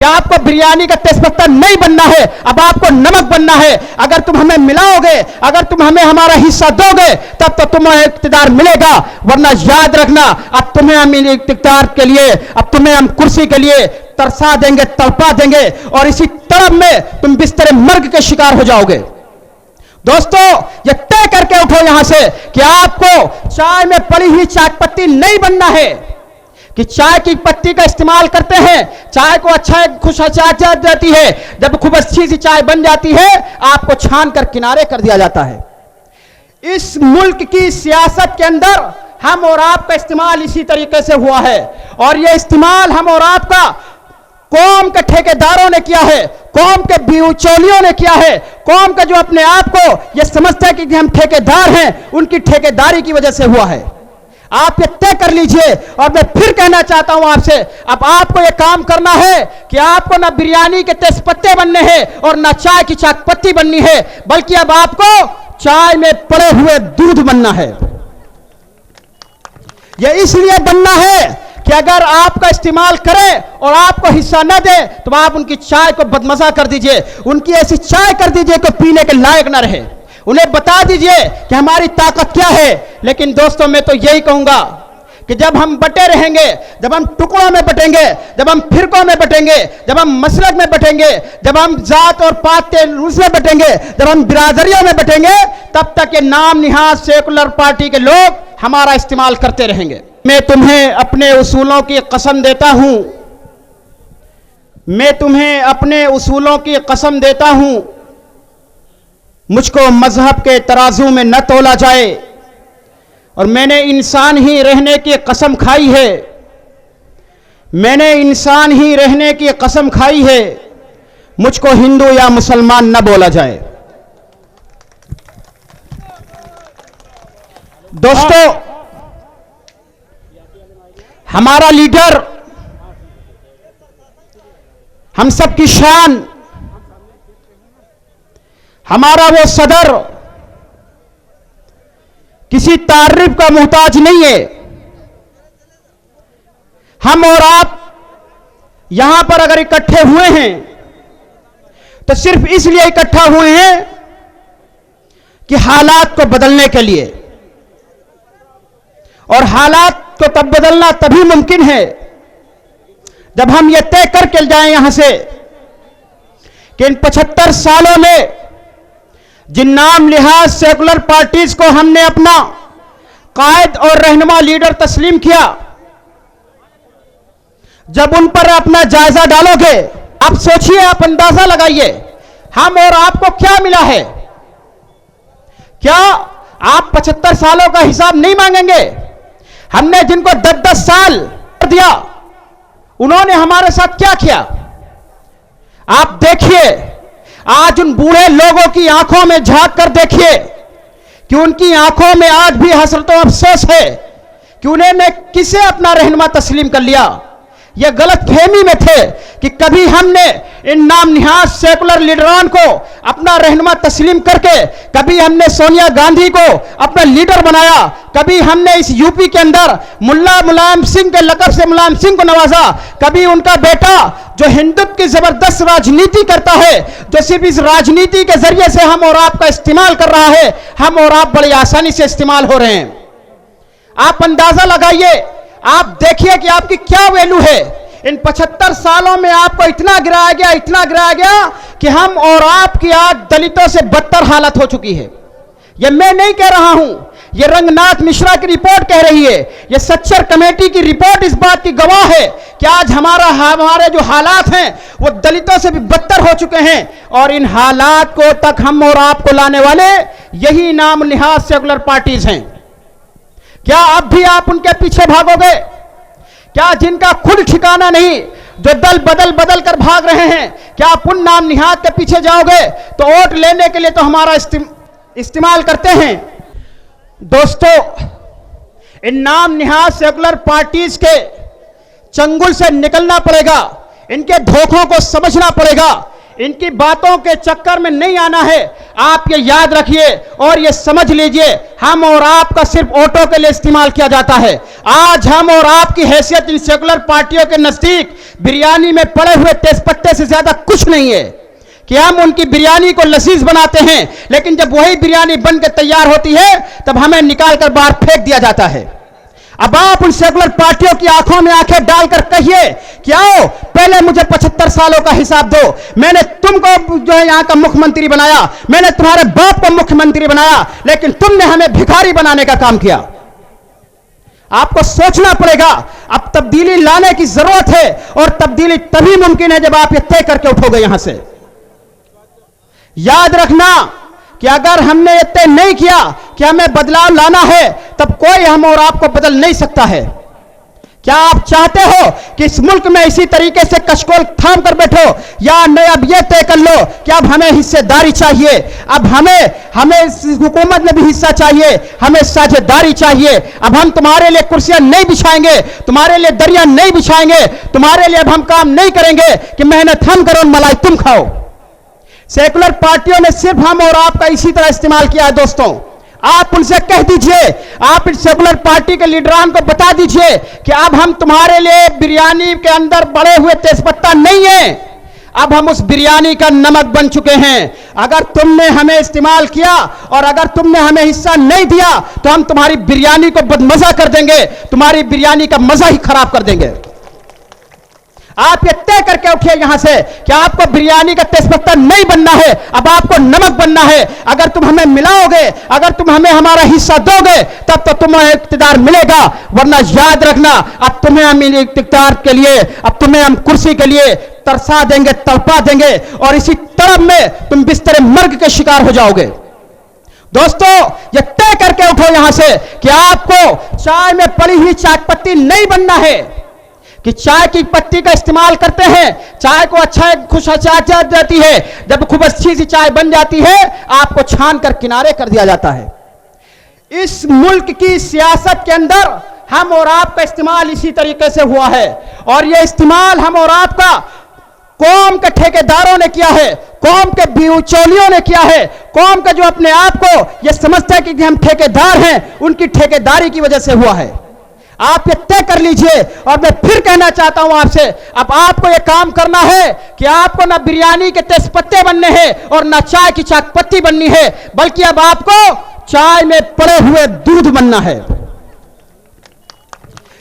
आपको बिरयानी का तेजपत्ता नहीं बनना है, अब आपको नमक बनना है। अगर तुम हमें मिलाओगे, अगर तुम हमें हमारा हिस्सा दोगे, तब तो तुम्हें इख्तियार मिलेगा, वरना याद रखना अब तुम्हें हम इख्तियार के लिए, अब तुम्हें हम कुर्सी के लिए तरसा देंगे, तड़पा देंगे, और इसी तड़प में तुम बिस्तर मर्ग के शिकार हो जाओगे। दोस्तों, ये तय करके उठो यहां से कि आपको चाय में पड़ी हुई चाय पत्ती नहीं बनना है, कि चाय की पत्ती का इस्तेमाल करते हैं, चाय को अच्छा खुश चाय जाती है, जब खूब अच्छी सी चाय बन जाती है आपको छान कर किनारे कर दिया जाता है। इस मुल्क की सियासत के अंदर हम और आपका इस्तेमाल इसी तरीके से हुआ है, और यह इस्तेमाल हम और आपका कौम के ठेकेदारों ने किया है, कौम के बिचौलियों ने किया है, कौम का जो अपने आप को यह समझता है कि हम ठेकेदार हैं, उनकी ठेकेदारी की वजह से हुआ है। आप ये तय कर लीजिए। और मैं फिर कहना चाहता हूं आपसे, अब आपको ये काम करना है कि आपको ना बिरयानी के तेज पत्ते बनने हैं और ना चाय की चाक पत्ती बननी है, बल्कि अब आपको चाय में पड़े हुए दूध बनना है। यह इसलिए बनना है कि अगर आपका इस्तेमाल करें और आपको हिस्सा न दे तो आप उनकी चाय को बदमजा कर दीजिए, उनकी ऐसी चाय कर दीजिए कि पीने के लायक न रहे। उन्हें बता दीजिए कि हमारी ताकत क्या है। लेकिन दोस्तों, मैं तो यही कहूंगा कि जब हम बटे रहेंगे, जब हम टुकड़ों में बटेंगे, जब हम फिरकों में बटेंगे, जब हम मसलक में बटेंगे, जब हम जात और पात के रूस में बटेंगे, जब हम बिरादरियों में बटेंगे, तब तक ये नाम निहाद सेकुलर पार्टी के लोग हमारा इस्तेमाल करते रहेंगे। मैं तुम्हें अपने उसूलों की कसम देता हूं, मैं तुम्हें अपने उसूलों की कसम देता हूं, मुझको मजहब के तराजू में न तोला जाए, और मैंने इंसान ही रहने की कसम खाई है, मैंने इंसान ही रहने की कसम खाई है, मुझको हिंदू या मुसलमान न बोला जाए। दोस्तों, हमारा लीडर, हम सब की शान, हमारा वो सदर किसी तारीफ का मोहताज नहीं है। हम और आप यहां पर अगर इकट्ठे हुए हैं तो सिर्फ इसलिए इकट्ठा हुए हैं कि हालात को बदलने के लिए, और हालात को तब बदलना तभी मुमकिन है जब हम ये तय करके जाएं यहां से कि इन 75 सालों में जिन नाम लिहाज सेकुलर पार्टीज को हमने अपना कायद और रहनुमा लीडर तस्लीम किया, जब उन पर अपना जायजा डालोगे, आप सोचिए, आप अंदाजा लगाइए, हम और आपको क्या मिला है। क्या आप 75 सालों का हिसाब नहीं मांगेंगे? हमने जिनको 10-10 साल दिया, उन्होंने हमारे साथ क्या किया? आप देखिए, आज उन बूढ़े लोगों की आंखों में झांक कर देखिए कि उनकी आंखों में आज भी हसरत और अफसोस है कि उन्होंने किसे अपना रहनुमा तस्लीम कर लिया। यह गलत फहमी में थे कि कभी हमने इन नाम निहाद सेकुलर लीडरान को अपना रहनुमा तस्लीम करके, कभी हमने सोनिया गांधी को अपना लीडर बनाया, कभी हमने इस यूपी के अंदर मुल्ला मुलायम सिंह के लक़ब से मुलायम सिंह को नवाजा, कभी उनका बेटा जो हिंदुत्व की जबरदस्त राजनीति करता है, जो सिर्फ इस राजनीति के जरिए से हम और आपका इस्तेमाल कर रहा है, हम और आप बड़ी आसानी से इस्तेमाल हो रहे हैं। आप अंदाजा लगाइए, आप देखिए कि आपकी क्या वैल्यू है। इन 75 सालों में आपको इतना गिराया गया, इतना गिराया गया कि हम और आपकी आज दलितों से बदतर हालत हो चुकी है। यह मैं नहीं कह रहा हूं, यह रंगनाथ मिश्रा की रिपोर्ट कह रही है, यह सच्चर कमेटी की रिपोर्ट इस बात की गवाह है कि आज हमारे जो हालात हैं वो दलितों से भी बदतर हो चुके हैं। और इन हालात को तक हम और आपको लाने वाले यही नाम निहाद सेकुलर पार्टीज हैं। क्या अब भी आप उनके पीछे भागोगे? क्या जिनका खुद ठिकाना नहीं, जो दल बदल कर भाग रहे हैं, क्या आप उन नाम निहाद के पीछे जाओगे? तो वोट लेने के लिए तो हमारा इस्तेमाल करते हैं। दोस्तों, इन नाम निहाद सेकुलर पार्टीज के चंगुल से निकलना पड़ेगा, इनके धोखों को समझना पड़ेगा, इनकी बातों के चक्कर में नहीं आना है। आप ये याद रखिए और ये समझ लीजिए, हम और आपका सिर्फ वोटों के लिए इस्तेमाल किया जाता है। आज हम और आपकी हैसियत इन सेकुलर पार्टियों के नजदीक बिरयानी में पड़े हुए तेजपत्ते से ज्यादा कुछ नहीं है कि हम उनकी बिरयानी को लजीज बनाते हैं, लेकिन जब वही बिरयानी बनकर तैयार होती है तब हमें निकालकर बाहर फेंक दिया जाता है। अब आप उन सेकुलर पार्टियों की आंखों में आंखें डालकर कहिए कि आओ पहले मुझे 75 सालों का हिसाब दो, मैंने तुमको जो है यहां का मुख्यमंत्री बनाया, मैंने तुम्हारे बाप को मुख्यमंत्री बनाया, लेकिन तुमने हमें भिखारी बनाने का काम किया। आपको सोचना पड़ेगा, अब तब्दीली लाने की जरूरत है और तब्दीली तभी मुमकिन है जब आप ये तय करके उठोगे यहां से। याद रखना कि अगर हमने ये तय नहीं किया कि हमें बदलाव लाना है, तब कोई हम और आपको बदल नहीं सकता है। क्या आप चाहते हो कि इस मुल्क में इसी तरीके से कशकोल थाम कर बैठो, या नहीं अब यह तय कर लो कि अब हमें हिस्सेदारी चाहिए, अब हमें इस हुकूमत में भी हिस्सा चाहिए, हमें साझेदारी चाहिए। अब हम तुम्हारे लिए कुर्सियां नहीं बिछाएंगे, तुम्हारे लिए दरिया नहीं बिछाएंगे, तुम्हारे लिए अब हम काम नहीं करेंगे कि मेहनत हम करो मलाई तुम खाओ। सेकुलर पार्टियों ने सिर्फ हम और आपका इसी तरह इस्तेमाल किया है। दोस्तों, आप उनसे कह दीजिए, आप इस सेकुलर पार्टी के लीडरान को बता दीजिए कि अब हम तुम्हारे लिए बिरयानी के अंदर बड़े हुए तेजपत्ता नहीं है, अब हम उस बिरयानी का नमक बन चुके हैं। अगर तुमने हमें इस्तेमाल किया और अगर तुमने हमें हिस्सा नहीं दिया तो हम तुम्हारी बिरयानी को बदमजा कर देंगे, तुम्हारी बिरयानी का मजा ही खराब कर देंगे। आप ये तय करके उठिए यहां से कि आपको बिरयानी का तेजपत्ता नहीं बनना है, अब आपको नमक बनना है। अगर तुम हमें मिलाओगे, अगर तुम हमें हमारा हिस्सा दोगे, तब तो तुम्हें इख्तियार मिलेगा, वरना याद रखना अब तुम्हें हम इख्तियार के लिए, अब तुम्हें हम कुर्सी के लिए तरसा देंगे, तड़पा देंगे और इसी तड़प में तुम बिस्तर मर्ग के शिकार हो जाओगे। दोस्तों, ये तय करके उठो यहां से कि आपको चाय में पड़ी हुई चाय पत्ती नहीं बनना है कि चाय की पत्ती का इस्तेमाल करते हैं, चाय को अच्छा खुश चाय जाती है, जब खूब अच्छी सी चाय बन जाती है आपको छान कर किनारे कर दिया जाता है। इस मुल्क की सियासत के अंदर हम और आपका इस्तेमाल इसी तरीके से हुआ है और यह इस्तेमाल हम और आपका कौम के ठेकेदारों ने किया है, कौम के बिचौलियों ने किया है, कौम का जो अपने आप को यह समझता है कि हम ठेकेदार हैं, उनकी ठेकेदारी की वजह से हुआ है। आप ये तय कर लीजिए और मैं फिर कहना चाहता हूं आपसे, अब आपको ये काम करना है कि आपको ना बिरयानी के तेजपत्ते बनने हैं और ना चाय की चाय पत्ती बननी है, बल्कि अब आपको चाय में पड़े हुए दूध बनना है।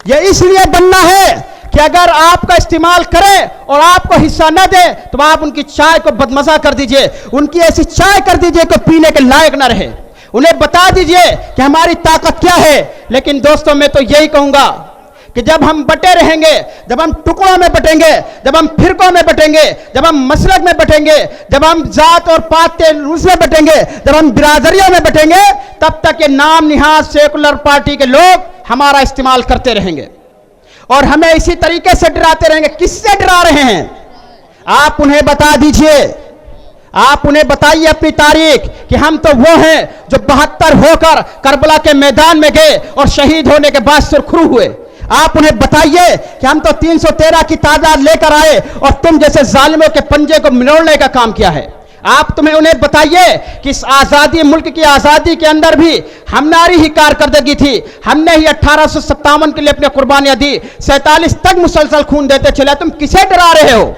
यह इसलिए बनना है कि अगर आपका इस्तेमाल करें और आपको हिस्सा न दे तो आप उनकी चाय को बदमजा कर दीजिए, उनकी ऐसी चाय कर दीजिए कि पीने के लायक ना रहे। उन्हें बता दीजिए कि हमारी ताकत क्या है। लेकिन दोस्तों, मैं तो यही कहूंगा कि जब हम बटे रहेंगे, जब हम टुकड़ों में बटेंगे, जब हम फिरकों में बटेंगे, जब हम मसलक में बटेंगे, जब हम जात और पात के रूस में बटेंगे, जब हम बिरादरियों में बटेंगे, तब तक ये नाम निहाद सेकुलर पार्टी के लोग हमारा इस्तेमाल करते रहेंगे और हमें इसी तरीके से डराते रहेंगे। किससे डरा रहे हैं? आप उन्हें बता दीजिए, आप उन्हें बताइए अपनी तारीख कि हम तो वो हैं जो 72 होकर करबला के मैदान में गए और शहीद होने के बाद सुरखरू हुए। आप उन्हें बताइए कि हम तो 313 की तादाद लेकर आए और तुम जैसे जालिमों के पंजे को मिलोड़ने का काम किया है। आप उन्हें बताइए कि इस आजादी, मुल्क की आजादी के अंदर भी हमारी ही कारकर्दगी थी, हमने ही 1857 के लिए अपनी कुर्बानियां दी, 47 तक मुसलसल खून देते चले। तुम किसे डरा रहे हो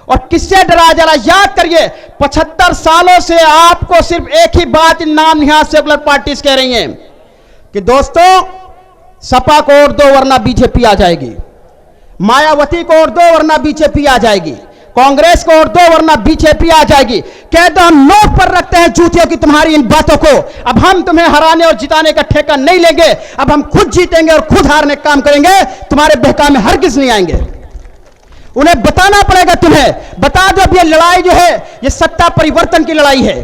और किससे डरा? जरा याद करिए, 75 सालों से आपको सिर्फ एक ही बात इन नाम निहाद सेकुलर पार्टीज कह रही हैं कि दोस्तों, सपा को और दो वरना बीजेपी आ जाएगी, मायावती को और दो वरना बीजेपी आ जाएगी, कांग्रेस को और दो वरना बीजेपी आ जाएगी। कह दो हम नोट पर रखते हैं जूतियों की तुम्हारी इन बातों को। अब हम तुम्हें हराने और जिताने का ठेका नहीं लेंगे, अब हम खुद जीतेंगे और खुद हारने का काम करेंगे, तुम्हारे बहका में हरगिज नहीं आएंगे। उन्हें बताना पड़ेगा, तुम्हें बता दो अब ये लड़ाई जो है ये सत्ता परिवर्तन की लड़ाई है।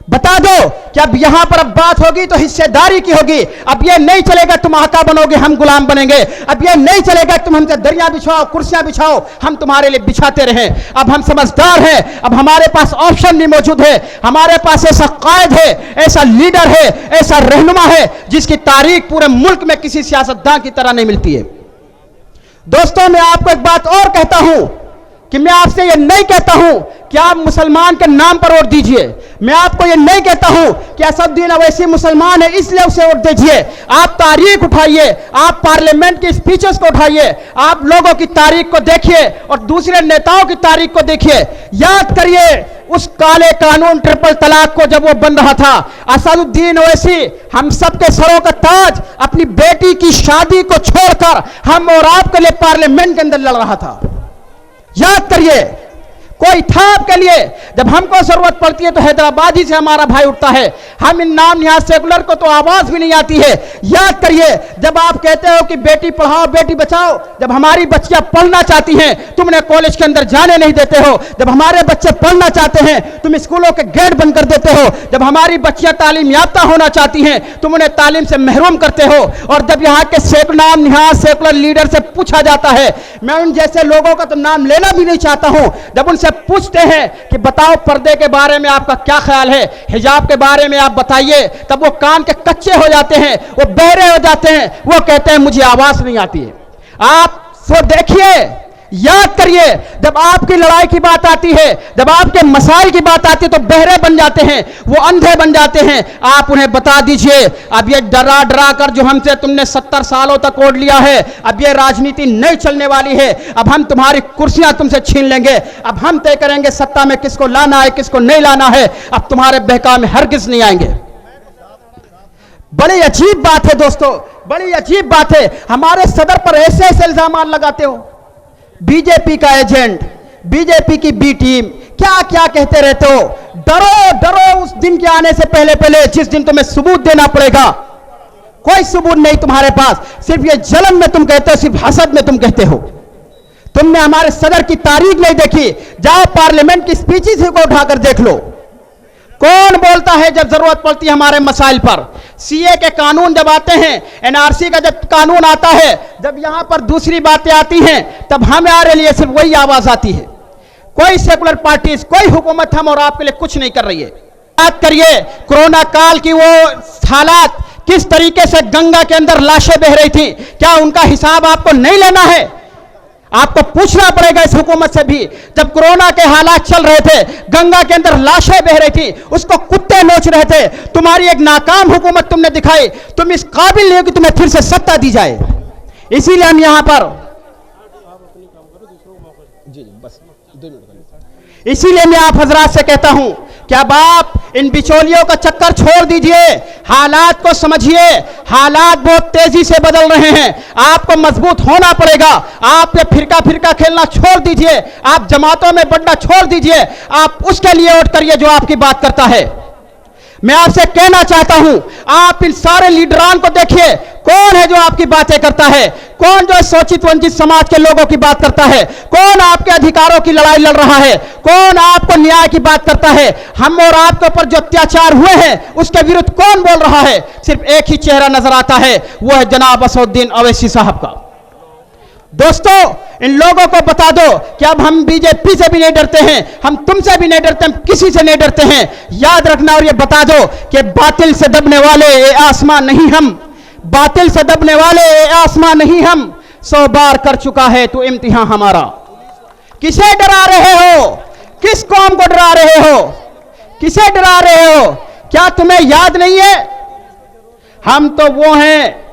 बता दो कि अब यहां पर अब बात होगी तो हिस्सेदारी की होगी। अब ये नहीं चलेगा तुम आका बनोगे हम गुलाम बनेंगे, अब ये नहीं चलेगा तुम हमसे दरिया बिछाओ, कुर्सियां बिछाओ, हम तुम्हारे लिए बिछाते रहें। अब हम समझदार हैं, अब हमारे पास ऑप्शन भी मौजूद है, हमारे पास ऐसा कायद है, ऐसा लीडर है, ऐसा रहनुमा है जिसकी तारीख पूरे मुल्क में किसी सियासतदान की तरह नहीं मिलती है। दोस्तों, मैं आपको एक बात और कहता हूं कि मैं आपसे ये नहीं कहता हूं कि आप मुसलमान के नाम पर वोट दीजिए। मैं आपको ये नहीं कहता हूं कि असदुद्दीन अवैसी मुसलमान है इसलिए उसे वोट दीजिए। आप तारीख उठाइए, आप पार्लियामेंट की स्पीचेस को उठाइए, आप लोगों की तारीख को देखिए और दूसरे नेताओं की तारीख को देखिए। याद करिए उस काले कानून ट्रिपल तलाक को जब वो बन रहा था, असदुद्दीन ओवैसी हम सबके सरों का ताज अपनी बेटी की शादी को छोड़कर हम और आपके लिए पार्लियामेंट के अंदर लड़ रहा था। याद करिए, कोई था आपके लिए। जब हमको जरूरत पड़ती है तो हैदराबादी से हमारा भाई उठता है। हम इन नाम निहाज सेकुलर को तो आवाज भी नहीं आती है। याद करिए, जब आप कहते हो कि बेटी पढ़ाओ बेटी बचाओ, जब हमारी बच्चियां पढ़ना चाहती हैं तुम उन्हें कॉलेज के अंदर जाने नहीं देते हो। जब हमारे बच्चे पढ़ना चाहते हैं तुम स्कूलों के गेट बंद कर देते हो। जब हमारी बच्चियां तालीम याफ्ता होना चाहती हैं तुम उन्हें तालीम से महरूम करते हो। और जब यहाँ के नाम निहाज सेकुलर लीडर से पूछा जाता है, मैं उन जैसे लोगों का तो नाम लेना भी नहीं चाहता हूं, जब उनसे पूछते हैं कि बताओ पर्दे के बारे में आपका क्या ख्याल है, हिजाब के बारे में आप बताइए, तब वो कान के कच्चे हो जाते हैं, वो बहरे हो जाते हैं, वो कहते हैं मुझे आवाज नहीं आती है। आप वो देखिए, याद करिए, जब आपकी लड़ाई की बात आती है, जब आपके मसाइल की बात आती है तो बहरे बन जाते हैं, वो अंधे बन जाते हैं। आप उन्हें बता दीजिए, अब ये डरा डरा कर जो हमसे तुमने 70 सालों तक ओढ़ लिया है, अब ये राजनीति नहीं चलने वाली है। अब हम तुम्हारी कुर्सियां तुमसे छीन लेंगे, अब हम तय करेंगे सत्ता में किसको लाना है किसको नहीं लाना है, अब तुम्हारे बहकावे में हरगिज नहीं आएंगे। बड़ी अजीब बात है दोस्तों, बड़ी अजीब बात है। हमारे सदर पर ऐसे ऐसे इल्जाम लगाते हो, बीजेपी का एजेंट, बीजेपी की बी टीम, क्या क्या कहते रहते हो। डरो डरो उस दिन के आने से पहले पहले जिस दिन तुम्हें सबूत देना पड़ेगा। कोई सबूत नहीं तुम्हारे पास, सिर्फ ये जलन में तुम कहते हो, सिर्फ हसद में तुम कहते हो। तुमने हमारे सदर की तारीख नहीं देखी, जाओ पार्लियामेंट की स्पीचेस को उठाकर देख लो। कौन बोलता है जब जरूरत पड़ती है हमारे मसाइल पर। सीए के कानून जब आते हैं, एनआरसी का जब कानून आता है, जब यहां पर दूसरी बातें आती हैं, तब हमारे लिए सिर्फ वही आवाज आती है। कोई सेकुलर पार्टीज, कोई हुकूमत हम और आपके लिए कुछ नहीं कर रही है। बात करिए कोरोना काल की, वो हालात किस तरीके से गंगा के अंदर लाशें बह रही थी, क्या उनका हिसाब आपको नहीं लेना है? आपको पूछना पड़ेगा इस हुकूमत से भी। जब कोरोना के हालात चल रहे थे, गंगा के अंदर लाशें बह रही थी, उसको कुत्ते नोच रहे थे, तुम्हारी एक नाकाम हुकूमत तुमने दिखाई। तुम इस काबिल नहीं हो कि तुम्हें फिर से सत्ता दी जाए। इसीलिए हम यहां पर, इसीलिए मैं आप हजरात से कहता हूं कि अब आप इन बिचौलियों का चक्कर छोड़ दीजिए, हालात को समझिए। हालात बहुत तेजी से बदल रहे हैं, आपको मजबूत होना पड़ेगा। आप ये फिरका फिरका खेलना छोड़ दीजिए, आप जमातों में बढ़ना छोड़ दीजिए, आप उसके लिए वोट करिए जो आपकी बात करता है। मैं आपसे कहना चाहता हूं, आप इन सारे लीडरान को देखिए, कौन है जो आपकी बातें करता है, कौन जो शोषित वंचित समाज के लोगों की बात करता है, कौन आपके अधिकारों की लड़ाई लड़ रहा है, कौन आपको न्याय की बात करता है। हम और आपके ऊपर जो अत्याचार हुए हैं उसके विरुद्ध कौन बोल रहा है? सिर्फ एक ही चेहरा नजर आता है, वो है जनाब असदुद्दीन अवैसी साहब का। दोस्तों, इन लोगों को बता दो कि अब हम बीजेपी से भी नहीं डरते हैं, हम तुमसे भी नहीं डरते, हम किसी से नहीं डरते हैं। याद रखना और ये बता दो कि बातिल से दबने वाले ये आसमां नहीं हम, बातिल से दबने वाले ये आसमां नहीं हम, 100 बार कर चुका है तो इम्तिहान हमारा। किसे डरा रहे हो? किस कौम को डरा रहे हो? किसे डरा रहे हो? क्या तुम्हें याद नहीं है? हम तो वो हैं,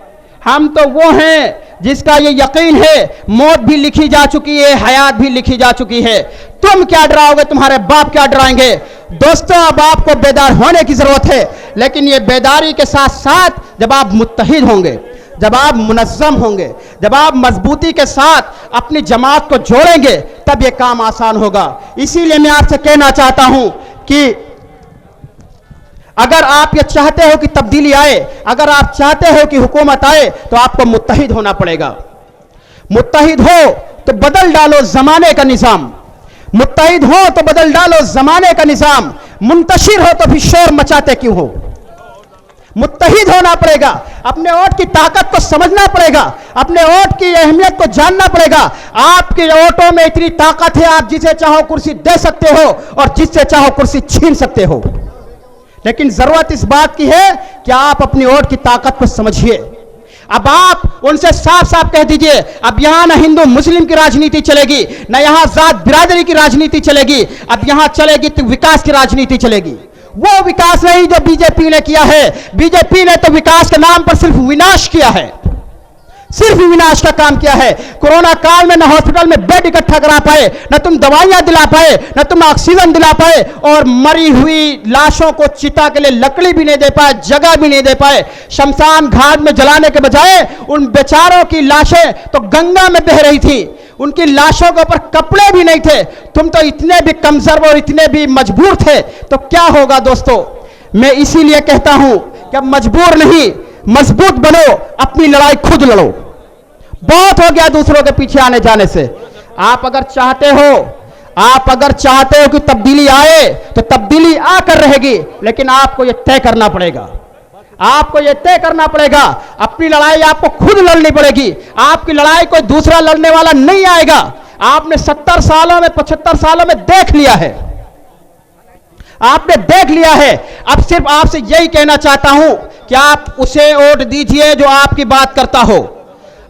हम तो वो हैं जिसका ये यकीन है मौत भी लिखी जा चुकी है, हयात भी लिखी जा चुकी है। तुम क्या डराओगे? तुम्हारे बाप क्या डराएंगे? दोस्तों, अब आपको बेदार होने की जरूरत है, लेकिन ये बेदारी के साथ साथ जब आप मुत्तहिद होंगे, जब आप मुनज़्ज़म होंगे, जब आप मजबूती के साथ अपनी जमात को जोड़ेंगे, तब ये काम आसान होगा। इसीलिए मैं आपसे कहना चाहता हूं कि अगर आप ये चाहते हो कि तब्दीली आए, अगर आप चाहते हो कि हुकूमत आए, तो आपको मुत्तहिद होना पड़ेगा। मुत्तहिद हो तो बदल डालो जमाने का निजाम, मुत्तहिद हो तो बदल डालो जमाने का निजाम। मुंतशिर हो तो भी शोर मचाते क्यों हो? मुत्तहिद होना पड़ेगा, अपने वोट की ताकत को समझना पड़ेगा, अपने वोट की अहमियत को जानना पड़ेगा। आपके वोटों में इतनी ताकत है, आप जिसे चाहो कुर्सी दे सकते हो और जिससे चाहो कुर्सी छीन सकते हो। लेकिन जरूरत इस बात की है कि आप अपनी वोट की ताकत को समझिए, अब आप उनसे साफ साफ कह दीजिए, अब यहां ना हिंदू मुस्लिम की राजनीति चलेगी, ना यहां जात बिरादरी की राजनीति चलेगी, अब यहां चलेगी तो विकास की राजनीति चलेगी। वो विकास नहीं जो बीजेपी ने किया है। बीजेपी ने तो विकास के नाम पर सिर्फ विनाश किया है, सिर्फ विनाश का काम किया है। कोरोना काल में न हॉस्पिटल में बेड इकट्ठा करा पाए, न तुम दवाइयां दिला पाए, न तुम ऑक्सीजन दिला पाए, और मरी हुई लाशों को चिता के लिए लकड़ी भी नहीं दे पाए, जगह भी नहीं दे पाए। शमशान घाट में जलाने के बजाय उन बेचारों की लाशें तो गंगा में बह रही थी, उनकी लाशों के ऊपर कपड़े भी नहीं थे। तुम तो इतने भी कमजोर और इतने भी मजबूर थे, तो क्या होगा दोस्तों। मैं इसीलिए कहता हूं कि अब मजबूर नहीं, मजबूत बनो, अपनी लड़ाई खुद लड़ो। बहुत हो गया दूसरों के पीछे आने जाने से। आप अगर चाहते हो कि तब्दीली आए तो तब्दीली आकर रहेगी, लेकिन आपको यह तय करना पड़ेगा, आपको यह तय करना पड़ेगा। अपनी लड़ाई आपको खुद लड़नी पड़ेगी। आपकी लड़ाई कोई दूसरा लड़ने वाला नहीं आएगा। आपने 70 सालों में 75 सालों में देख लिया है, आपने देख लिया है। अब सिर्फ आपसे यही कहना चाहता हूं कि आप उसे वोट दीजिए जो आपकी बात करता हो,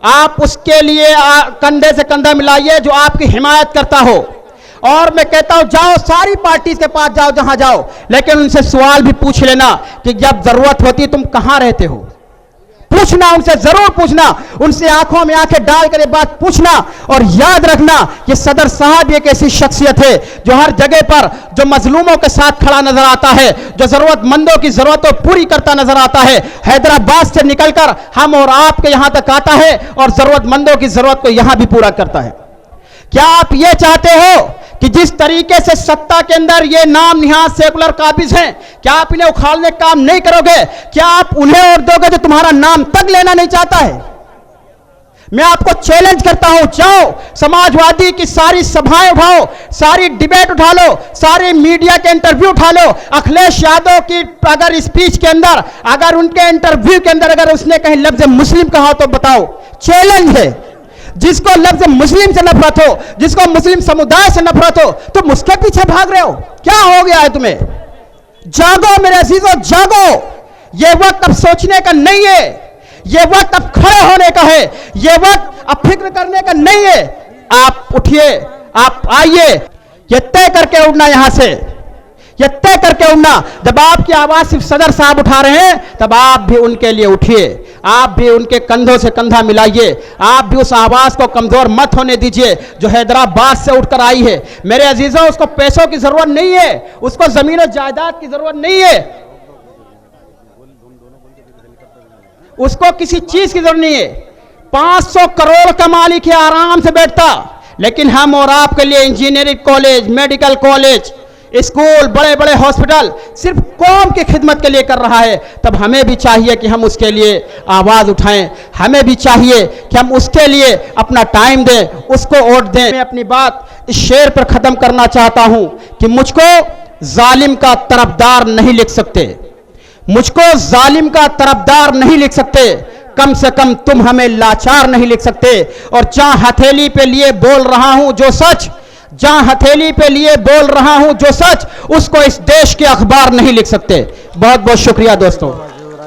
आप उसके लिए कंधे से कंधा मिलाइए जो आपकी हिमायत करता हो। और मैं कहता हूं जाओ, सारी पार्टी के पास जाओ जहां जाओ, लेकिन उनसे सवाल भी पूछ लेना कि जब जरूरत होती तुम कहां रहते हो। पूछना, उनसे जरूर पूछना, उनसे आंखों में आंखें डालकर ये बात पूछना। और याद रखना कि सदर साहब एक ऐसी शख्सियत है जो हर जगह पर जो मजलूमों के साथ खड़ा नजर आता है, जो जरूरतमंदों की जरूरतों पूरी करता नजर आता है। हैदराबाद से निकलकर हम और आपके यहां तक आता है और जरूरतमंदों की जरूरत को यहां भी पूरा करता है। क्या आप ये चाहते हो कि जिस तरीके से सत्ता के अंदर ये नाम निहाद सेकुलर काबिज हैं, क्या आप इन्हें उखाड़ने का काम नहीं करोगे? क्या आप उन्हें और दोगे जो तुम्हारा नाम तक लेना नहीं चाहता है? मैं आपको चैलेंज करता हूं, जाओ समाजवादी की सारी सभाएं उठाओ, सारी डिबेट उठा लो, सारी मीडिया के इंटरव्यू उठा लो। अखिलेश यादव की अगर स्पीच के अंदर, अगर उनके इंटरव्यू के अंदर अगर उसने कहीं लफ्ज मुस्लिम कहा तो बताओ। चैलेंज है। जिसको लफ्ज मुस्लिम से नफरत हो, जिसको मुस्लिम समुदाय से नफरत हो, तुम उसके पीछे भाग रहे हो। क्या हो गया है तुम्हें? जागो मेरे अजीजों, जागो। यह वक्त अब सोचने का नहीं है, यह वक्त अब खड़े होने का है, यह वक्त अब फिक्र करने का नहीं है। आप उठिए, आप आइए, यह तय करके उठना, यहां से यह तय करके उठना। जब आपकी आवाज सिर्फ सदर साहब उठा रहे हैं, तब आप भी उनके लिए उठिए, आप भी उनके कंधों से कंधा मिलाइए। आप भी उस आवाज को कमजोर मत होने दीजिए जो हैदराबाद से उठकर आई है। मेरे अजीजों, उसको पैसों की जरूरत नहीं है, उसको जमीन और जायदाद की जरूरत नहीं है, उसको किसी चीज की जरूरत नहीं है। 500 करोड़ का मालिक है, आराम से बैठता। लेकिन हम और आपके लिए engineering college, medical college, school, बड़े बड़े हॉस्पिटल सिर्फ कौम की खिदमत के लिए कर रहा है। तब हमें भी चाहिए कि हम उसके लिए आवाज उठाएं, हमें भी चाहिए कि हम उसके लिए अपना टाइम दें, उसको वोट दें। मैं अपनी बात इस शेर पर खत्म करना चाहता हूं कि मुझको जालिम का तरफदार नहीं लिख सकते, मुझको जालिम का तरफदार नहीं लिख सकते, कम से कम तुम हमें लाचार नहीं लिख सकते। और जहां हथेली पे लिए बोल रहा हूं जो सच, जहां हथेली पे लिए बोल रहा हूं जो सच, उसको इस देश के अखबार नहीं लिख सकते। बहुत बहुत शुक्रिया दोस्तों।